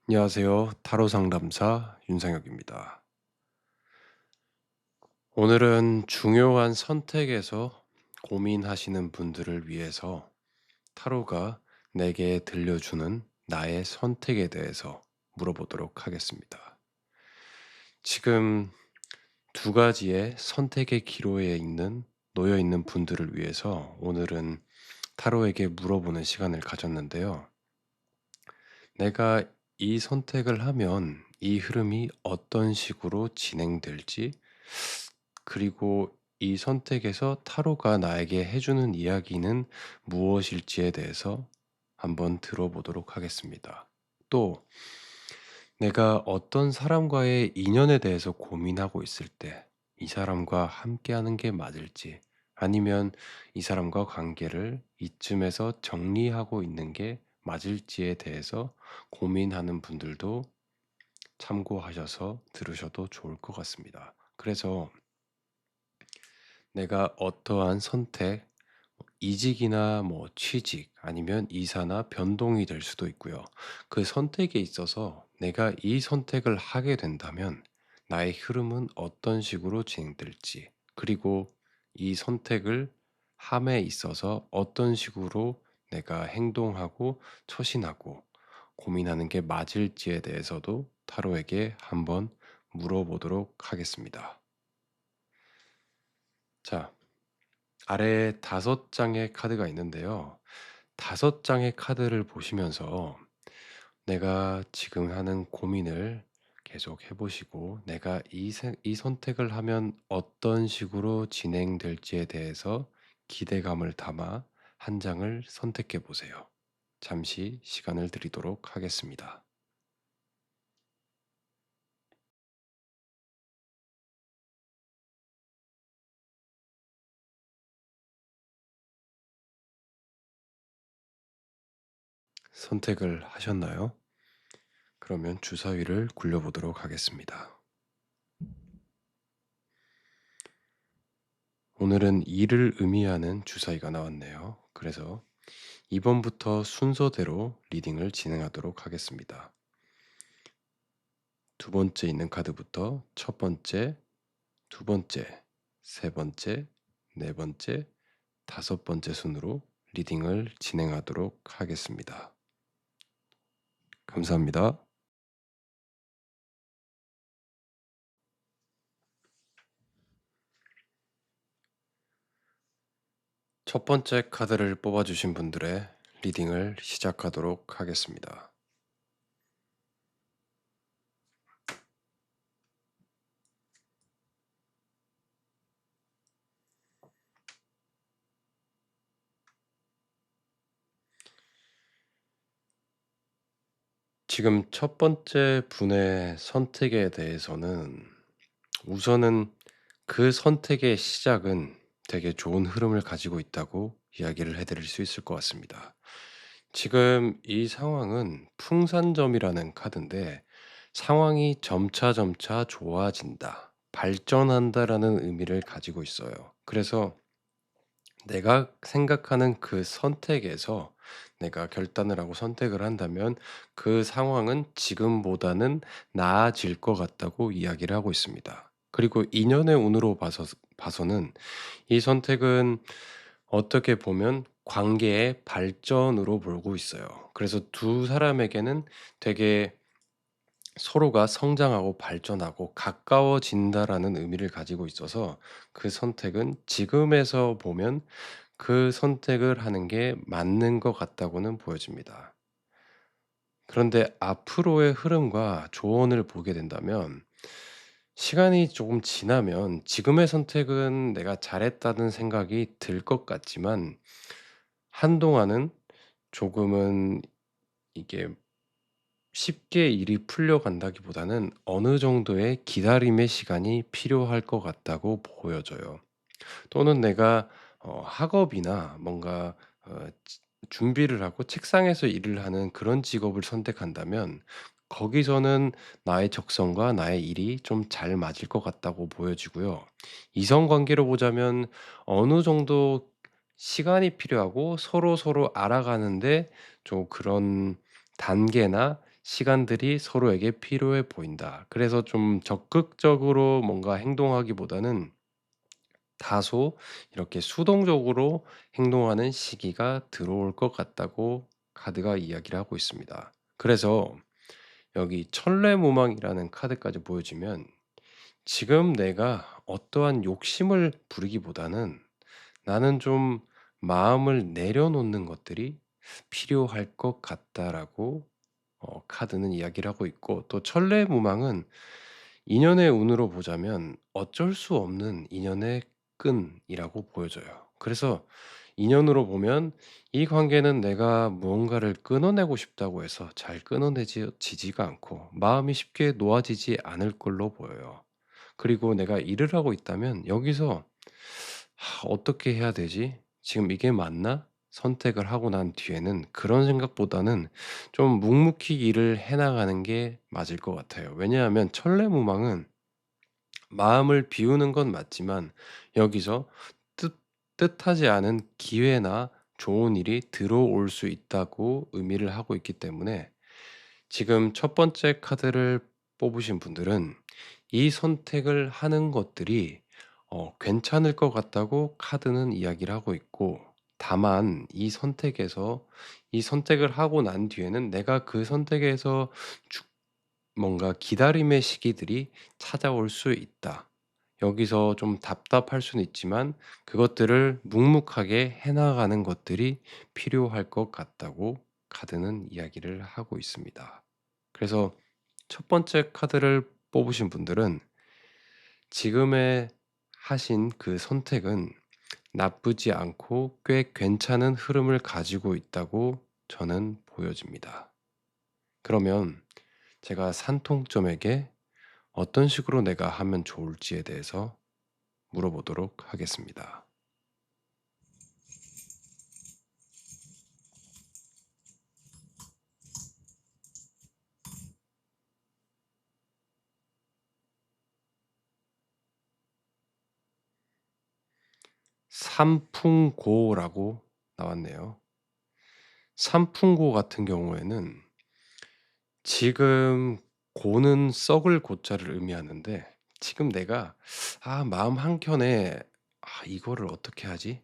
안녕하세요. 타로 상담사 윤상혁입니다. 오늘은 중요한 선택에서 고민하시는 분들을 위해서 타로가 내게 들려주는 나의 선택에 대해서 물어보도록 하겠습니다. 지금 두 가지의 선택의 기로에 놓여 있는 분들을 위해서 오늘은 타로에게 물어보는 시간을 가졌는데요. 내가 이 선택을 하면 이 흐름이 어떤 식으로 진행될지, 그리고 이 선택에서 타로가 나에게 해주는 이야기는 무엇일지에 대해서 한번 들어보도록 하겠습니다. 또, 내가 어떤 사람과의 인연에 대해서 고민하고 있을 때, 이 사람과 함께하는 게 맞을지, 아니면 이 사람과 관계를 이쯤에서 정리하고 있는 게 맞을지에 대해서 고민하는 분들도 참고하셔서 들으셔도 좋을 것 같습니다. 그래서 내가 어떠한 선택, 이직이나 취직, 아니면 이사나 변동이 될 수도 있고요. 그 선택에 있어서 내가 이 선택을 하게 된다면 나의 흐름은 어떤 식으로 진행될지, 그리고 이 선택을 함에 있어서 어떤 식으로 내가 행동하고 처신하고 고민하는 게 맞을지에 대해서도 타로에게 한번 물어보도록 하겠습니다. 자, 아래에 5장의 카드가 있는데요. 5장의 카드를 보시면서 내가 지금 하는 고민을 계속 해보시고, 내가 이 선택을 하면 어떤 식으로 진행될지에 대해서 기대감을 담아 한 장을 선택해 보세요. 잠시 시간을 드리도록 하겠습니다. 선택을 하셨나요? 그러면 주사위를 굴려보도록 하겠습니다. 오늘은 일을 의미하는 주사위가 나왔네요. 그래서 2번부터 순서대로 리딩을 진행하도록 하겠습니다. 두 번째 있는 카드부터 첫 번째, 두 번째, 세 번째, 네 번째, 다섯 번째 순으로 리딩을 진행하도록 하겠습니다. 감사합니다. 첫 번째 카드를 뽑아주신 분들의 리딩을 시작하도록 하겠습니다. 지금 첫 번째 분의 선택에 대해서는 우선은 그 선택의 시작은 되게 좋은 흐름을 가지고 있다고 이야기를 해드릴 수 있을 것 같습니다. 지금 이 상황은 풍산점이라는 카드인데, 상황이 점차 좋아진다, 발전한다라는 의미를 가지고 있어요. 그래서 내가 생각하는 그 선택에서 내가 결단을 하고 선택을 한다면 그 상황은 지금보다는 나아질 것 같다고 이야기를 하고 있습니다. 그리고 인연의 운으로 봐서는 이 선택은 어떻게 보면 관계의 발전으로 보고 있어요. 그래서 두 사람에게는 되게 서로가 성장하고 발전하고 가까워진다라는 의미를 가지고 있어서 그 선택은 지금에서 보면 그 선택을 하는 게 맞는 것 같다고는 보여집니다. 그런데 앞으로의 흐름과 조언을 보게 된다면, 시간이 조금 지나면 지금의 선택은 내가 잘했다는 생각이 들 것 같지만, 한동안은 조금은 이게 쉽게 일이 풀려간다기보다는 어느 정도의 기다림의 시간이 필요할 것 같다고 보여져요. 또는 내가 학업이나 뭔가 준비를 하고 책상에서 일을 하는 그런 직업을 선택한다면, 거기서는 나의 적성과 나의 일이 좀 잘 맞을 것 같다고 보여지고요. 이성 관계로 보자면 어느 정도 시간이 필요하고 서로서로 알아가는데 좀 그런 단계나 시간들이 서로에게 필요해 보인다. 그래서 좀 적극적으로 뭔가 행동하기보다는 다소 이렇게 수동적으로 행동하는 시기가 들어올 것 같다고 카드가 이야기를 하고 있습니다. 그래서 여기 천례무망이라는 카드까지 보여지면 지금 내가 어떠한 욕심을 부리기보다는 나는 좀 마음을 내려놓는 것들이 필요할 것 같다라고 카드는 이야기를 하고 있고, 또 천례무망은 인연의 운으로 보자면 어쩔 수 없는 인연의 끈이라고 보여져요. 그래서 인연으로 보면 이 관계는 내가 무언가를 끊어내고 싶다고 해서 잘 지지가 않고 마음이 쉽게 놓아지지 않을 걸로 보여요. 그리고 내가 일을 하고 있다면 여기서 '어떻게 해야 되지? 지금 이게 맞나?' 선택을 하고 난 뒤에는 그런 생각보다는 좀 묵묵히 일을 해 나가는 게 맞을 것 같아요. 왜냐하면 천례무망은 마음을 비우는 건 맞지만 여기서 뜻 뜻하지 않은 기회나 좋은 일이 들어올 수 있다고 의미를 하고 있기 때문에 지금 첫 번째 카드를 뽑으신 분들은 이 선택을 하는 것들이 괜찮을 것 같다고 카드는 이야기를 하고 있고, 다만 이 선택을 하고 난 뒤에는 내가 그 선택에서 죽 뭔가 기다림의 시기들이 찾아올 수 있다. 여기서 좀 답답할 수는 있지만 그것들을 묵묵하게 해 나가는 것들이 필요할 것 같다고 카드는 이야기를 하고 있습니다. 그래서 첫 번째 카드를 뽑으신 분들은 지금의 하신 그 선택은 나쁘지 않고 꽤 괜찮은 흐름을 가지고 있다고 저는 보여집니다. 그러면 제가 산통점에게 어떤 식으로 내가 하면 좋을지에 대해서 물어보도록 하겠습니다. 삼풍고라고 나왔네요. 삼풍고 같은 경우에는 지금 고는 썩을 고자를 의미하는데, 지금 내가 마음 한켠에 '이거를 어떻게 하지?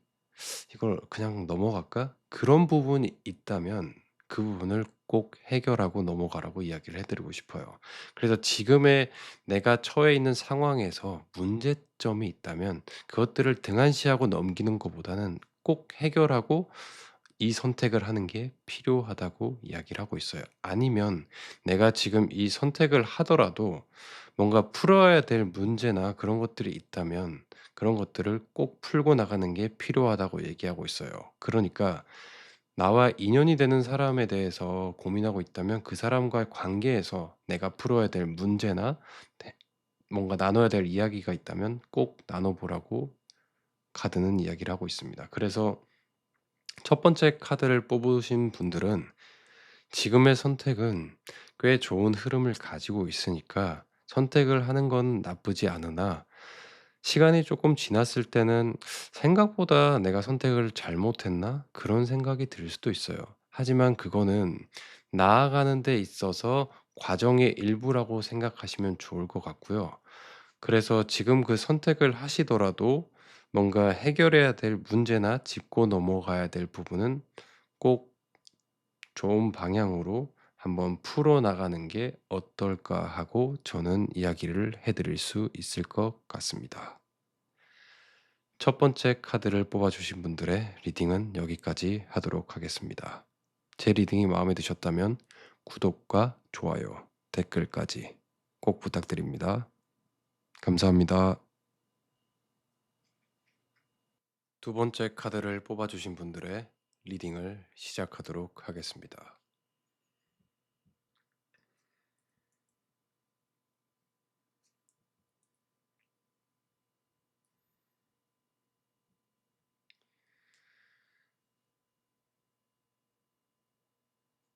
이걸 그냥 넘어갈까?' 그런 부분이 있다면 그 부분을 꼭 해결하고 넘어가라고 이야기를 해 드리고 싶어요. 그래서 지금의 내가 처해 있는 상황에서 문제점이 있다면 그것들을 등한시하고 넘기는 것보다는 꼭 해결하고 이 선택을 하는 게 필요하다고 이야기를 하고 있어요. 아니면 내가 지금 이 선택을 하더라도 뭔가 풀어야 될 문제나 그런 것들이 있다면 그런 것들을 꼭 풀고 나가는 게 필요하다고 얘기하고 있어요. 그러니까 나와 인연이 되는 사람에 대해서 고민하고 있다면 그 사람과의 관계에서 내가 풀어야 될 문제나 네, 뭔가 나눠야 될 이야기가 있다면 꼭 나눠 보라고 카드는 이야기를 하고 있습니다. 그래서 첫 번째 카드를 뽑으신 분들은 지금의 선택은 꽤 좋은 흐름을 가지고 있으니까 선택을 하는 건 나쁘지 않으나, 시간이 조금 지났을 때는 '생각보다 내가 선택을 잘못했나?' 그런 생각이 들 수도 있어요. 하지만 그거는 나아가는 데 있어서 과정의 일부라고 생각하시면 좋을 것 같고요. 그래서 지금 그 선택을 하시더라도 뭔가 해결해야 될 문제나 짚고 넘어가야 될 부분은 꼭 좋은 방향으로 한번 풀어 나가는 게 어떨까 하고 저는 이야기를 해 드릴 수 있을 것 같습니다. 첫 번째 카드를 뽑아 주신 분들의 리딩은 여기까지 하도록 하겠습니다. 제 리딩이 마음에 드셨다면 구독과 좋아요, 댓글까지 꼭 부탁드립니다. 감사합니다. 두 번째 카드를 뽑아 주신 분들의 리딩을 시작하도록 하겠습니다.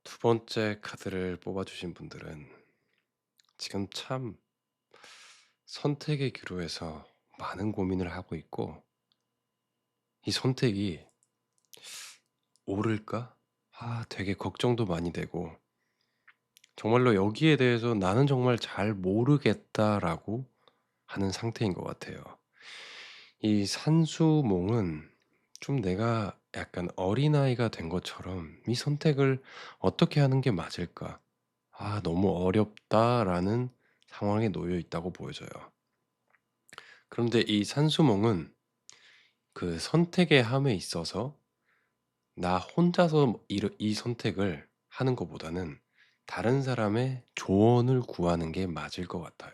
두 번째 카드를 뽑아 주신 분들은 지금 참 선택의 기로에서 많은 고민을 하고 있고, 이 선택이 옳을까? 되게 걱정도 많이 되고, 정말로 여기에 대해서 '나는 정말 잘 모르겠다.'라고 하는 상태인 것 같아요. 이 산수몽은 좀 내가 약간 어린아이가 된 것처럼 '이 선택을 어떻게 하는 게 맞을까? 아 너무 어렵다.'라는 상황에 놓여 있다고 보여져요. 그런데 이 산수몽은 그 선택의 함에 있어서 나 혼자서 이 선택을 하는 것보다는 다른 사람의 조언을 구하는 게 맞을 것 같아요.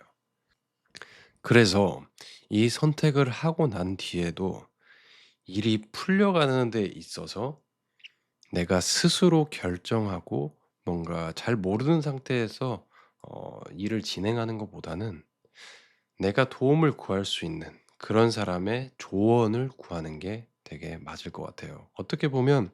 그래서 이 선택을 하고 난 뒤에도 일이 풀려가는 데 있어서 내가 스스로 결정하고 뭔가 잘 모르는 상태에서 일을 진행하는 것보다는 내가 도움을 구할 수 있는 그런 사람의 조언을 구하는 게 되게 맞을 것 같아요. 어떻게 보면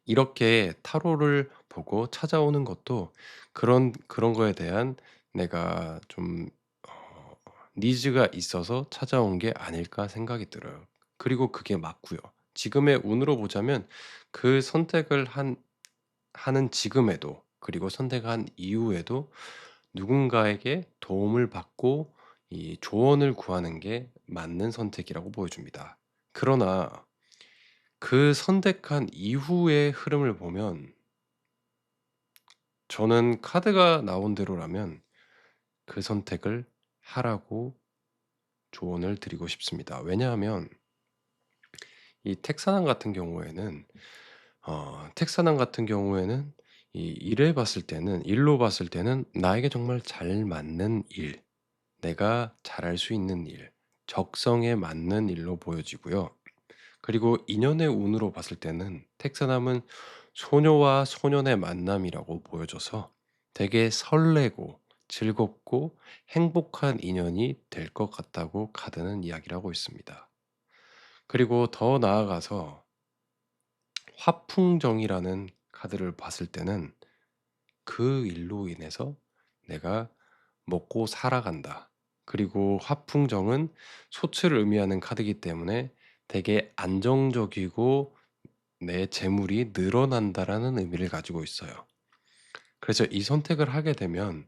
이렇게 타로를 보고 찾아오는 것도 그런 거에 대한 내가 좀 어 '니즈가 있어서 찾아온 게 아닐까.' 생각이 들어요. 그리고 그게 맞고요. 지금의 운으로 보자면 그 선택을 하는 지금에도 그리고 선택한 이후에도 누군가에게 도움을 받고 이 조언을 구하는 게 맞는 선택이라고 보여줍니다. 그러나 그 선택한 이후의 흐름을 보면 저는 카드가 나온 대로라면 그 선택을 하라고 조언을 드리고 싶습니다. 왜냐하면 이 택사랑 같은 경우에는 택사랑 같은 경우에는 이 일로 봤을 때는 나에게 정말 잘 맞는 일, 내가 잘할 수 있는 일, 적성에 맞는 일로 보여지고요. 그리고 인연의 운으로 봤을 때는 택사남은 소녀와 소년의 만남이라고 보여져서 되게 설레고 즐겁고 행복한 인연이 될 것 같다고 카드는 이야기를 하고 있습니다. 그리고 더 나아가서 화풍정이라는 카드를 봤을 때는 그 일로 인해서 내가 먹고 살아간다. 그리고 화풍정은 소출을 의미하는 카드이기 때문에 되게 안정적이고 내 재물이 늘어난다라는 의미를 가지고 있어요. 그래서 이 선택을 하게 되면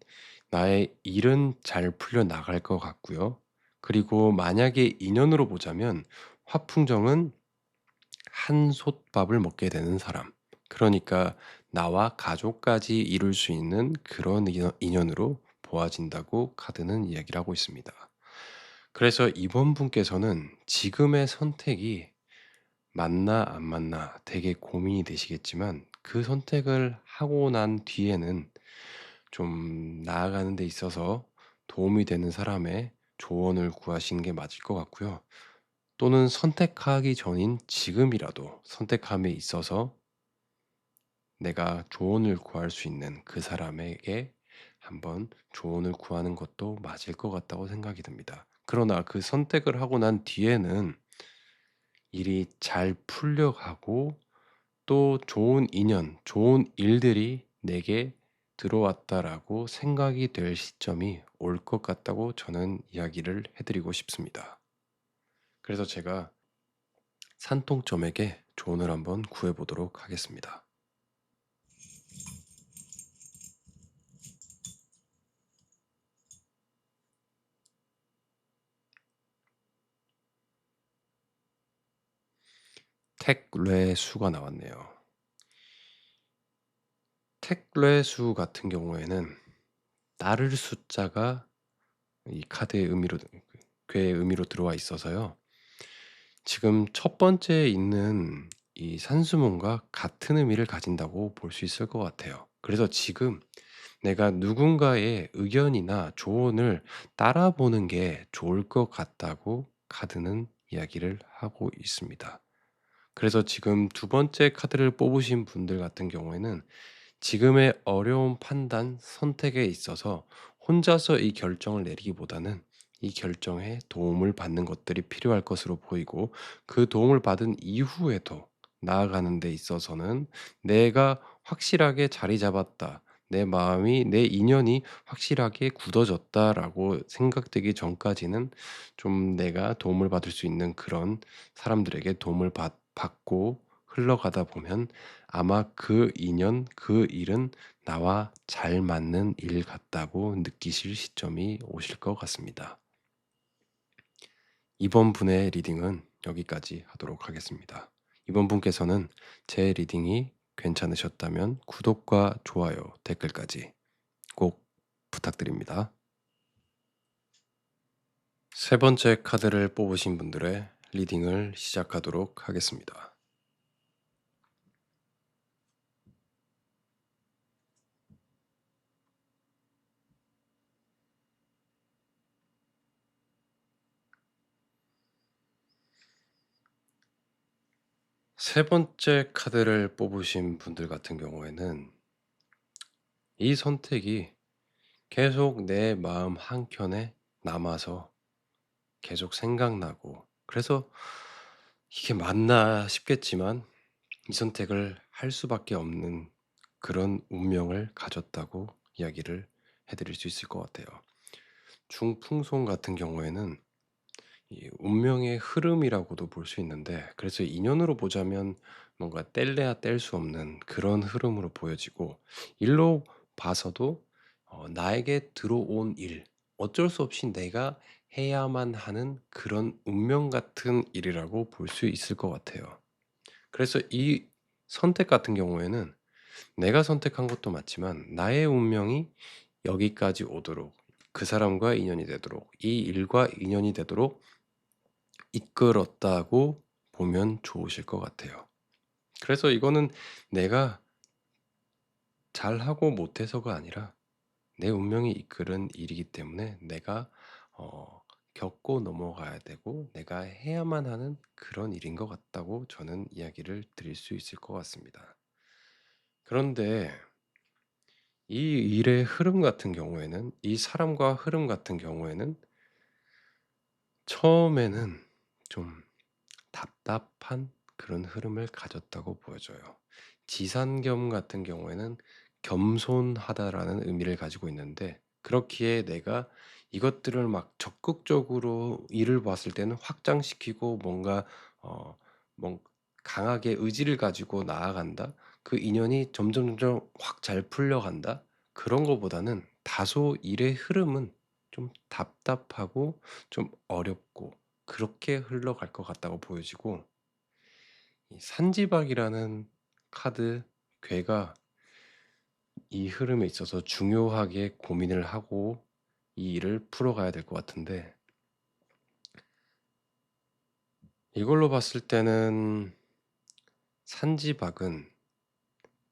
나의 일은 잘 풀려나갈 것 같고요. 그리고 만약에 인연으로 보자면 화풍정은 한솥밥을 먹게 되는 사람. 그러니까 나와 가족까지 이룰 수 있는 그런 인연으로 보아진다고 카드는 이야기를 하고 있습니다. 그래서 이번 분께서는 지금의 선택이 맞나 안 맞나 되게 고민이 되시겠지만 그 선택을 하고 난 뒤에는 좀 나아가는 데 있어서 도움이 되는 사람의 조언을 구하시는 게 맞을 것 같고요. 또는 선택하기 전인 지금이라도 선택함에 있어서 내가 조언을 구할 수 있는 그 사람에게 한번 조언을 구하는 것도 맞을 것 같다고 생각이 듭니다. 그러나 그 선택을 하고 난 뒤에는 일이 잘 풀려가고 또 좋은 인연, 좋은 일들이 내게 들어왔다라고 생각이 될 시점이 올 것 같다고 저는 이야기를 해 드리고 싶습니다. 그래서 제가 산통점에게 조언을 한번 구해 보도록 하겠습니다. 택뇌수가 나왔네요. 택뇌수 같은 경우에는 나를 숫자가 이 카드의 의미로 괴의 의미로 들어와 있어서요. 지금 첫 번째에 있는 이 산수문과 같은 의미를 가진다고 볼 수 있을 것 같아요. 그래서 지금 내가 누군가의 의견이나 조언을 따라보는 게 좋을 것 같다고 카드는 이야기를 하고 있습니다. 그래서 지금 두 번째 카드를 뽑으신 분들 같은 경우에는 지금의 어려운 판단, 선택에 있어서 혼자서 이 결정을 내리기보다는 이 결정에 도움을 받는 것들이 필요할 것으로 보이고 그 도움을 받은 이후에도 나아가는 데 있어서는 '내가 확실하게 자리 잡았다. 내 마음이 내 인연이 확실하게 굳어졌다.'라고 생각되기 전까지는 좀 내가 도움을 받을 수 있는 그런 사람들에게 도움을 받고 흘러가다 보면 아마 그 인연, 그 일은 나와 잘 맞는 일 같다고 느끼실 시점이 오실 것 같습니다. 이번 분의 리딩은 여기까지 하도록 하겠습니다. 이번 분께서는 제 리딩이 괜찮으셨다면 구독과 좋아요, 댓글까지 꼭 부탁드립니다. 세 번째 카드를 뽑으신 분들의 리딩을 시작하도록 하겠습니다. 세 번째 카드를 뽑으신 분들 같은 경우에는 이 선택이 계속 내 마음 한켠에 남아서 계속 생각나고, 그래서 이게 맞나 싶겠지만 이 선택을 할 수밖에 없는 그런 운명을 가졌다고 이야기를 해드릴 수 있을 것 같아요. 중풍송 같은 경우에는 이 운명의 흐름이라고도 볼 수 있는데, 그래서 인연으로 보자면 뭔가 뗄래야 뗄 수 없는 그런 흐름으로 보여지고, 일로 봐서도 나에게 들어온 일, 어쩔 수 없이 내가 해야만 하는 그런 운명 같은 일이라고 볼 수 있을 것 같아요. 그래서 이 선택 같은 경우에는 내가 선택한 것도 맞지만 나의 운명이 여기까지 오도록, 그 사람과 인연이 되도록, 이 일과 인연이 되도록 이끌었다고 보면 좋으실 것 같아요. 그래서 이거는 내가 잘하고 못해서가 아니라 내 운명이 이끄는 일이기 때문에 내가 겪고 넘어가야 되고 내가 해야만 하는 그런 일인 것 같다고 저는 이야기를 드릴 수 있을 것 같습니다. 그런데 이 일의 흐름 같은 경우에는, 이 사람과 흐름 같은 경우에는 처음에는 좀 답답한 그런 흐름을 가졌다고 보여져요. 지산겸 같은 경우에는 겸손하다라는 의미를 가지고 있는데, 그렇기에 내가 이것들을 막 적극적으로 일을 봤을 때는 확장시키고 뭔가 어, 뭔 강하게 의지를 가지고 나아간다. 그 인연이 점점점 확 잘 풀려간다. 그런 거보다는 다소 일의 흐름은 좀 답답하고 좀 어렵고 그렇게 흘러갈 것 같다고 보여지고, 이 산지박이라는 카드 괴가 이 흐름에 있어서 중요하게 고민을 하고 이 일을 풀어가야 될 것 같은데, 이걸로 봤을 때는 산지박은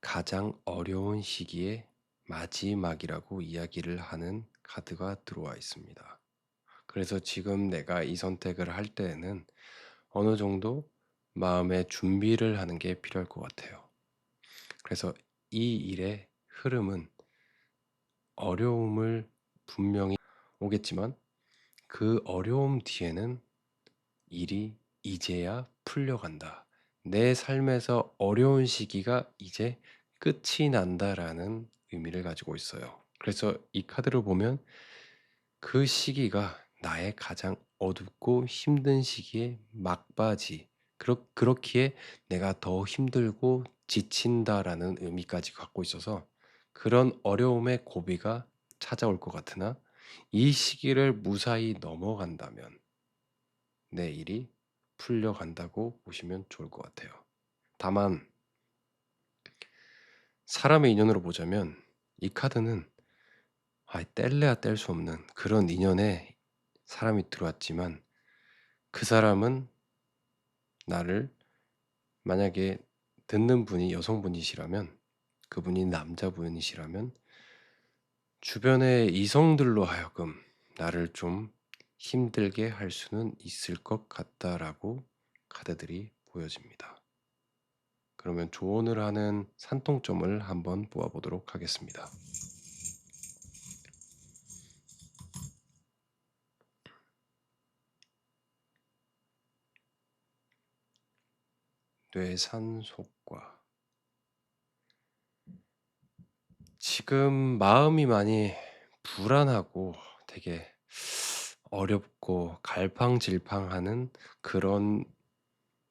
가장 어려운 시기의 마지막이라고 이야기를 하는 카드가 들어와 있습니다. 그래서 지금 내가 이 선택을 할 때에는 어느 정도 마음의 준비를 하는 게 필요할 것 같아요. 그래서 이 일의 흐름은 어려움을 분명히 오겠지만 그 어려움 뒤에는 일이 이제야 풀려간다. 내 삶에서 어려운 시기가 이제 끝이 난다라는 의미를 가지고 있어요. 그래서 이 카드를 보면 그 시기가 나의 가장 어둡고 힘든 시기의 막바지, 그렇기에 내가 더 힘들고 지친다라는 의미까지 갖고 있어서 그런 어려움의 고비가 찾아올 것 같으나, 이 시기를 무사히 넘어간다면 내 일이 풀려간다고 보시면 좋을 것 같아요. 다만 사람의 인연으로 보자면 이 카드는 뗄래야 뗄 수 없는 그런 인연에 사람이 들어왔지만, 그 사람은 나를, 만약에 듣는 분이 여성분이시라면, 그분이 남자분이시라면 주변의 이성들로 하여금 나를 좀 힘들게 할 수는 있을 것 같다라고 카드들이 보여집니다. 그러면 조언을 하는 산통점을 한번 보아보도록 하겠습니다. 뇌산속과, 지금 마음이 많이 불안하고 되게 어렵고 갈팡질팡하는 그런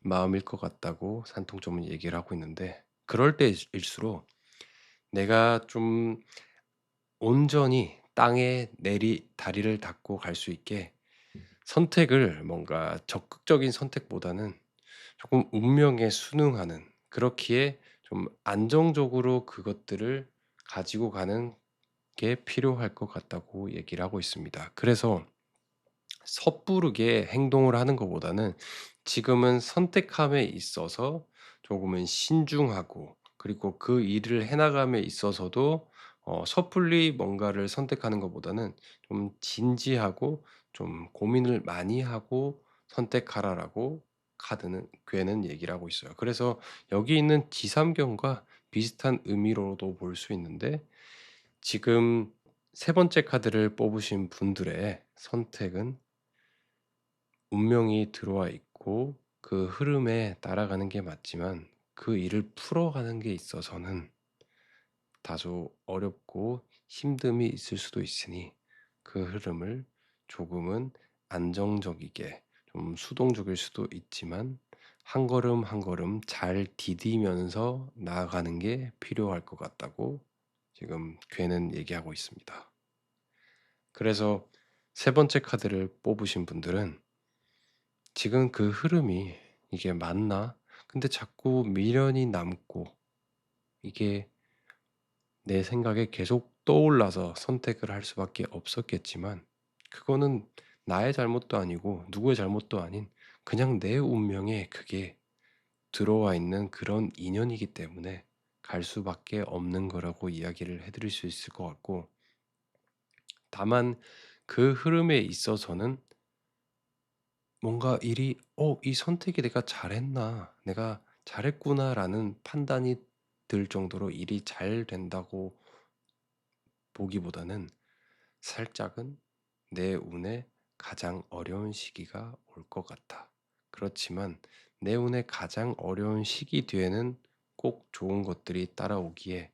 마음일 것 같다고 산통점은 얘기를 하고 있는데, 그럴 때일수록 내가 좀 온전히 땅에 내리 다리를 닿고 갈 수 있게 선택을, 뭔가 적극적인 선택보다는 조금 운명에 순응하는, 그렇기에 좀 안정적으로 그것들을 가지고 가는 게 필요할 것 같다고 얘기를 하고 있습니다. 그래서 섣부르게 행동을 하는 것보다는 지금은 선택함에 있어서 조금은 신중하고, 그리고 그 일을 해 나감에 있어서도 섣불리 뭔가를 선택하는 것보다는 좀 진지하고 좀 고민을 많이 하고 선택하라라고 카드는 궤는 얘기를 하고 있어요. 그래서 여기 있는 지삼경과 비슷한 의미로도 볼 수 있는데, 지금 세 번째 카드를 뽑으신 분들의 선택은 운명이 들어와 있고 그 흐름에 따라가는 게 맞지만, 그 일을 풀어가는 게 있어서는 다소 어렵고 힘듦이 있을 수도 있으니, 그 흐름을 조금은 안정적이게, 좀 수동적일 수도 있지만 한 걸음 한 걸음 잘 디디면서 나아가는 게 필요할 것 같다고 지금 괴는 얘기하고 있습니다. 그래서 세 번째 카드를 뽑으신 분들은 지금 그 흐름이 이게 맞나? 근데 자꾸 미련이 남고, 이게 내 생각에 계속 떠올라서 선택을 할 수밖에 없었겠지만, 그거는 나의 잘못도 아니고 누구의 잘못도 아닌 그냥 내 운명에 그게 들어와 있는 그런 인연이기 때문에 갈 수밖에 없는 거라고 이야기를 해 드릴 수 있을 것 같고, 다만 그 흐름에 있어서는 뭔가 일이 '이 선택이 내가 잘했나? 내가 잘했구나.'라는 판단이 들 정도로 일이 잘 된다고 보기보다는, 살짝은 '내 운에 가장 어려운 시기가 올 것 같아. 그렇지만 내 운에 가장 어려운 시기 뒤에는 꼭 좋은 것들이 따라오기에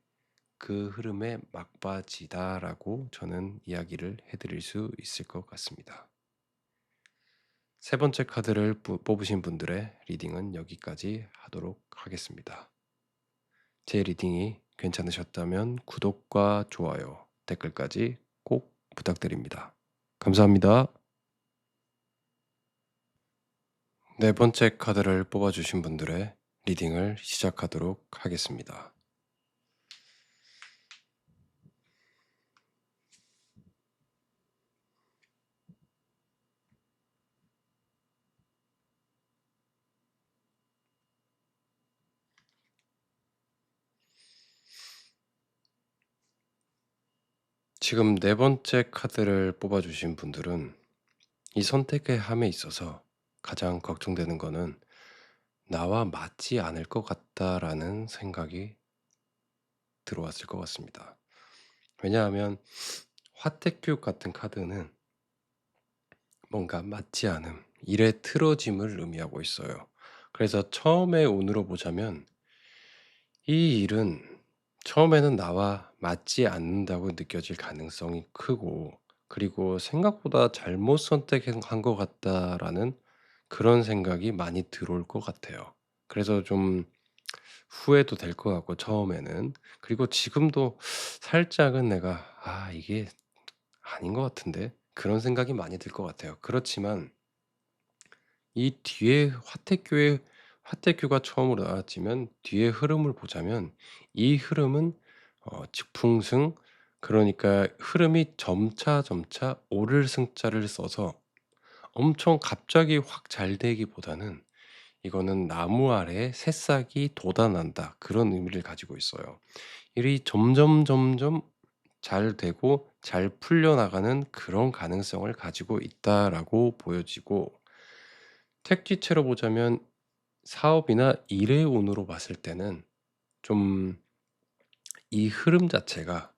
그 흐름에 막바지다.'라고 저는 이야기를 해 드릴 수 있을 것 같습니다. 세 번째 카드를 뽑으신 분들의 리딩은 여기까지 하도록 하겠습니다. 제 리딩이 괜찮으셨다면 구독과 좋아요, 댓글까지 꼭 부탁드립니다. 감사합니다. 네 번째 카드를 뽑아주신 분들의 리딩을 시작하도록 하겠습니다. 지금 네 번째 카드를 뽑아주신 분들은 이 선택의 함에 있어서 가장 걱정되는 거는 '나와 맞지 않을 것 같다.'라는 생각이 들어왔을 것 같습니다. 왜냐하면 화태큐 같은 카드는 뭔가 맞지 않음, 일의 틀어짐을 의미하고 있어요. 그래서 처음에 운으로 보자면 이 일은 처음에는 나와 맞지 않는다고 느껴질 가능성이 크고, 그리고 생각보다 잘못 선택한 것 같다라는 그런 생각이 많이 들어올 것 같아요. 그래서 좀 후회도 될 것 같고 처음에는, 그리고 지금도 살짝은 내가 '아 이게 아닌 것 같은데?' 그런 생각이 많이 들 것 같아요. 그렇지만 이 뒤에 화태교가 처음으로 나왔지만 뒤의 흐름을 보자면, 이 흐름은 즉풍승, 그러니까 흐름이 점차 오를 승자를 써서 엄청 갑자기 확 잘 되기보다는 이거는 '나무 아래에 새싹이 돋아난다.' 그런 의미를 가지고 있어요. 일이 점점 잘 되고 잘 풀려나가는 그런 가능성을 가지고 있다라고 보여지고, 택지체로 보자면 사업이나 일의 운으로 봤을 때는 좀 이 흐름 자체가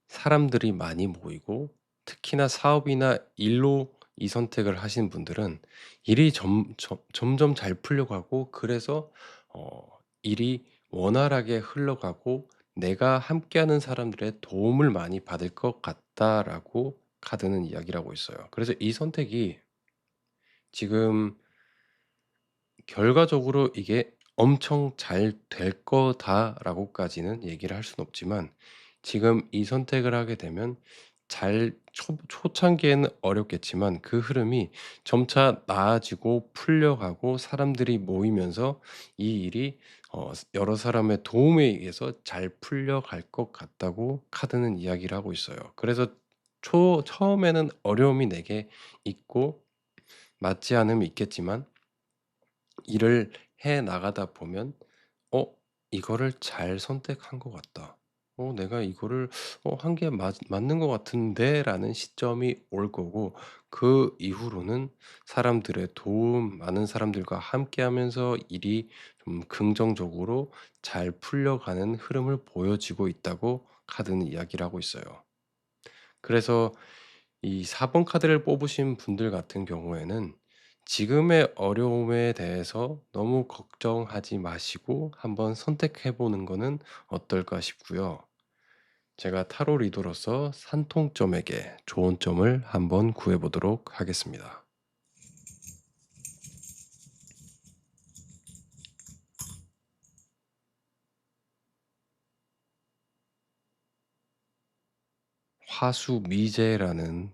사람들이 많이 모이고, 특히나 사업이나 일로 이 선택을 하신 분들은 일이 점점 잘 풀려가고, 그래서 어 일이 원활하게 흘러가고 내가 함께하는 사람들의 도움을 많이 받을 것 같다라고 카드는 이야기를 하고 있어요. 그래서 이 선택이 지금 결과적으로 이게 "엄청 잘 될 거다."라고까지는 얘기를 할 수는 없지만 지금 이 선택을 하게 되면 잘 초창기에는 어렵겠지만 그 흐름이 점차 나아지고 풀려가고 사람들이 모이면서 이 일이 여러 사람의 도움에 의해서 잘 풀려갈 것 같다고 카드는 이야기를 하고 있어요. 그래서 초 처음에는 어려움이 내게 있고 맞지 않음이 있겠지만 일을 해 나가다 보면 '어 이거를 잘 선택한 것 같다. 내가 이거를 한 게 맞는 것 같은데.'라는 시점이 올 거고 그 이후로는 사람들의 도움 많은 사람들과 함께하면서 일이 좀 긍정적으로 잘 풀려가는 흐름을 보여지고 있다고 카드는 이야기를 하고 있어요. 그래서 이 4번 카드를 뽑으신 분들 같은 경우에는 지금의 어려움에 대해서 너무 걱정하지 마시고 한번 선택해 보는 거는 어떨까 싶고요. 제가 타로 리더로서 산통점에게 좋은 점을 한번 구해 보도록 하겠습니다. 화수미제라는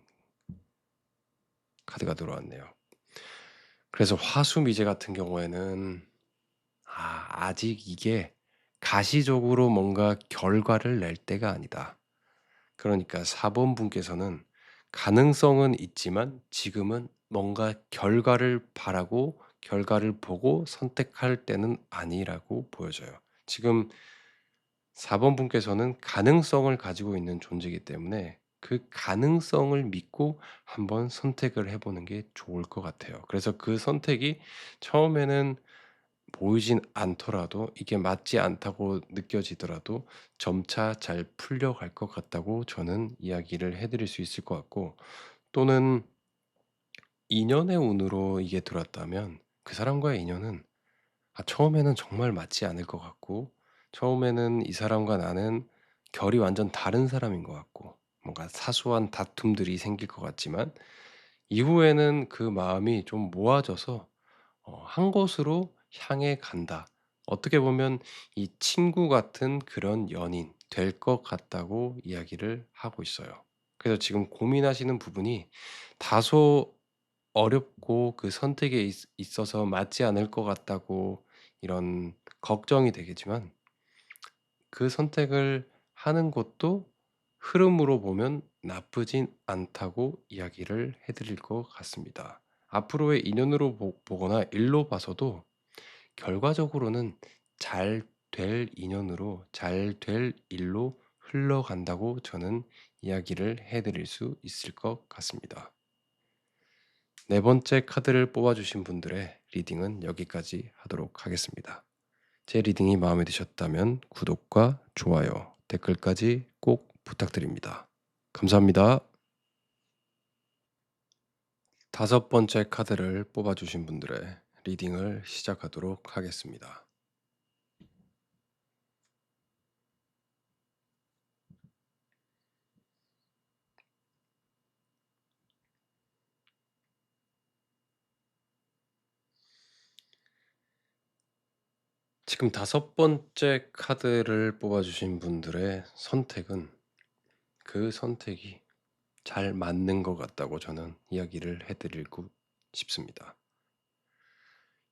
카드가 들어왔네요. 그래서 화수미제 같은 경우에는 아직 이게 가시적으로 뭔가 결과를 낼 때가 아니다. 그러니까 4번 분께서는 가능성은 있지만 지금은 뭔가 결과를 바라고 결과를 보고 선택할 때는 아니라고 보여져요. 지금 4번 분께서는 가능성을 가지고 있는 존재이기 때문에 그 가능성을 믿고 한번 선택을 해 보는 게 좋을 것 같아요. 그래서 그 선택이 처음에는 보이진 않더라도 이게 맞지 않다고 느껴지더라도 점차 잘 풀려갈 것 같다고 저는 이야기를 해 드릴 수 있을 것 같고 또는 인연의 운으로 이게 들어왔다면 그 사람과의 인연은 처음에는 정말 맞지 않을 것 같고 처음에는 이 사람과 나는 결이 완전 다른 사람인 것 같고 뭔가 사소한 다툼들이 생길 것 같지만 이후에는 그 마음이 좀 모아져서 한 곳으로 향해 간다. 어떻게 보면 이 친구 같은 그런 연인 될 것 같다고 이야기를 하고 있어요. 그래서 지금 고민하시는 부분이 다소 어렵고 그 선택에 있어서 맞지 않을 것 같다고 이런 걱정이 되겠지만 그 선택을 하는 것도 흐름으로 보면 나쁘진 않다고 이야기를 해 드릴 것 같습니다. 앞으로의 인연으로 보거나 일로 봐서도 결과적으로는 잘 될 인연으로 잘 될 일로 흘러간다고 저는 이야기를 해 드릴 수 있을 것 같습니다. 네 번째 카드를 뽑아 주신 분들의 리딩은 여기까지 하도록 하겠습니다. 제 리딩이 마음에 드셨다면 구독과 좋아요, 댓글까지 꼭 부탁드립니다. 감사합니다. 다섯 번째 카드를 뽑아 주신 분들의 리딩을 시작하도록 하겠습니다. 지금 다섯 번째 카드를 뽑아 주신 분들의 선택은 그 선택이 잘 맞는 것 같다고 저는 이야기를 해 드리고 싶습니다.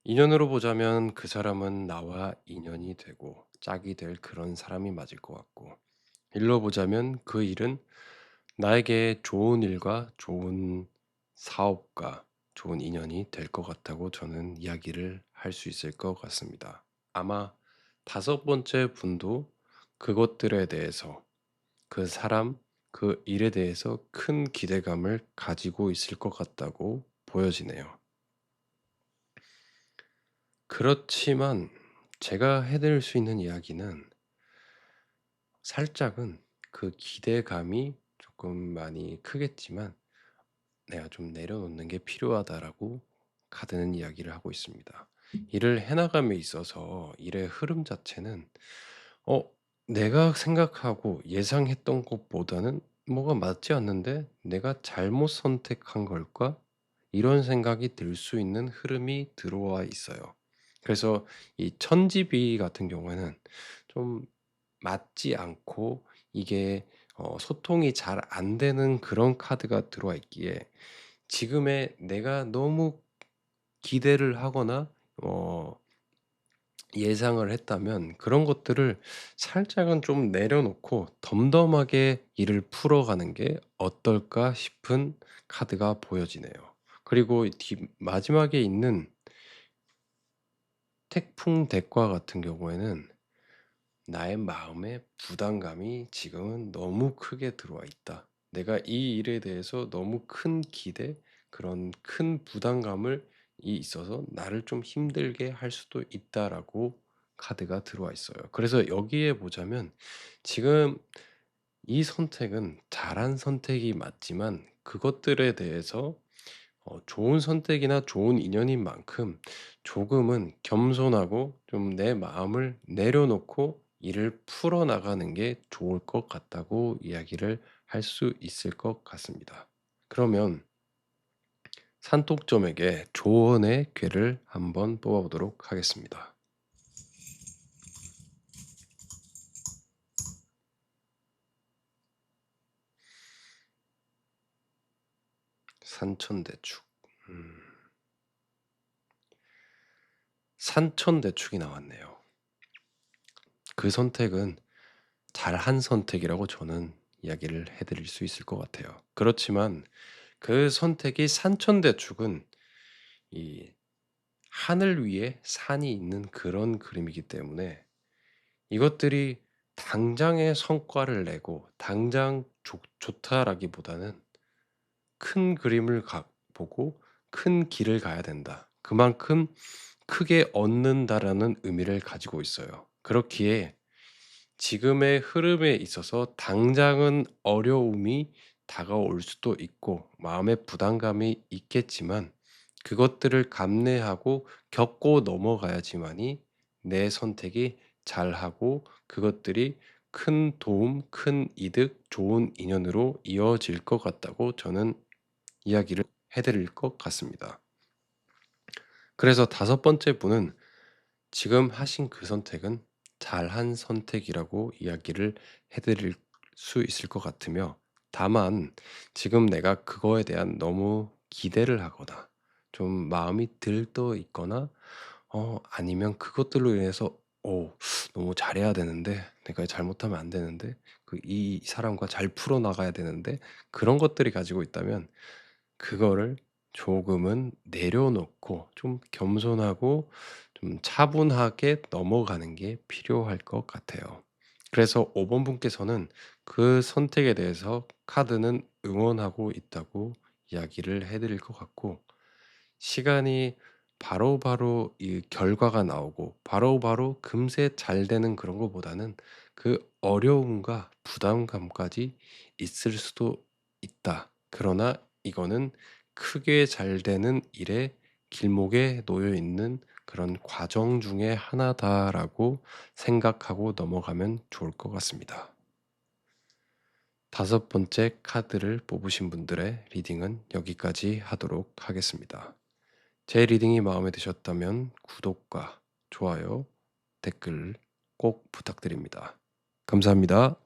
인연으로 보자면 그 사람은 나와 인연이 되고 짝이 될 그런 사람이 맞을 것 같고 일로 보자면 그 일은 나에게 좋은 일과 좋은 사업과 좋은 인연이 될 것 같다고 저는 이야기를 할 수 있을 것 같습니다. 아마 다섯 번째 분도 그것들에 대해서 그 사람, 그 일에 대해서 큰 기대감을 가지고 있을 것 같다고 보여지네요. 그렇지만 제가 해 드릴 수 있는 이야기는 살짝은 그 기대감이 조금 많이 크겠지만 "내가 좀 내려놓는 게 필요하다."라고 카드는 이야기를 하고 있습니다. 일을 해 나감에 있어서 일의 흐름 자체는 어 내가 생각하고 예상했던 것보다는 '뭐가 맞지 않는데? 내가 잘못 선택한 걸까?' 이런 생각이 들 수 있는 흐름이 들어와 있어요. 그래서 이 천지비 같은 경우에는 좀 맞지 않고 이게 소통이 잘 안 되는 그런 카드가 들어와 있기에 지금의 내가 너무 기대를 하거나 어 예상을 했다면 그런 것들을 살짝은 좀 내려놓고 덤덤하게 일을 풀어가는 게 어떨까 싶은 카드가 보여지네요. 그리고 이 마지막에 있는 태풍 덱과 같은 경우에는 나의 마음의 부담감이 지금은 너무 크게 들어와 있다. 내가 이 일에 대해서 너무 큰 기대, 그런 큰 부담감을 이 있어서 나를 좀 힘들게 할 수도 있다라고 카드가 들어와 있어요. 그래서 여기에 보자면 지금 이 선택은 잘한 선택이 맞지만 그것들에 대해서 좋은 선택이나 좋은 인연인 만큼 조금은 겸손하고 좀 내 마음을 내려놓고 일을 풀어나가는 게 좋을 것 같다고 이야기를 할 수 있을 것 같습니다. 그러면 산톡점에게 조언의 괴를 한번 뽑아보도록 하겠습니다. 산천대축. 음, 산천대축이 나왔네요. 그 선택은 잘한 선택이라고 저는 이야기를 해드릴 수 있을 것 같아요. 그렇지만 그 선택이 산천대축은 이 하늘 위에 산이 있는 그런 그림이기 때문에 이것들이 당장의 성과를 내고 당장 좋다라기보다는 큰 그림을 보고 큰 길을 가야 된다. 그만큼 크게 얻는다라는 의미를 가지고 있어요. 그렇기에 지금의 흐름에 있어서 당장은 어려움이 다가올 수도 있고 마음의 부담감이 있겠지만 그것들을 감내하고 겪고 넘어가야지만이 내 선택이 잘하고 그것들이 큰 도움, 큰 이득, 좋은 인연으로 이어질 것 같다고 저는 이야기를 해 드릴 것 같습니다. 그래서 다섯 번째 분은 지금 하신 그 선택은 잘한 선택이라고 이야기를 해 드릴 수 있을 것 같으며 다만 지금 내가 그거에 대한 너무 기대를 하거나 좀 마음이 들떠 있거나 아니면 그것들로 인해서 너무 잘해야 되는데 내가 잘못하면 안 되는데 이 사람과 잘 풀어 나가야 되는데 그런 것들이 가지고 있다면 그거를 조금은 내려놓고 좀 겸손하고 좀 차분하게 넘어가는 게 필요할 것 같아요. 그래서 5번 분께서는 그 선택에 대해서 카드는 응원하고 있다고 이야기를 해 드릴 것 같고 시간이 바로바로 이 결과가 나오고 바로바로 금세 잘 되는 그런 것보다는 그 어려움과 부담감까지 있을 수도 있다. 그러나 이거는 크게 잘 되는 일의 길목에 놓여 있는 그런 과정 중에 하나다라고 생각하고 넘어가면 좋을 것 같습니다. 다섯 번째 카드를 뽑으신 분들의 리딩은 여기까지 하도록 하겠습니다. 제 리딩이 마음에 드셨다면 구독과 좋아요, 댓글 꼭 부탁드립니다. 감사합니다.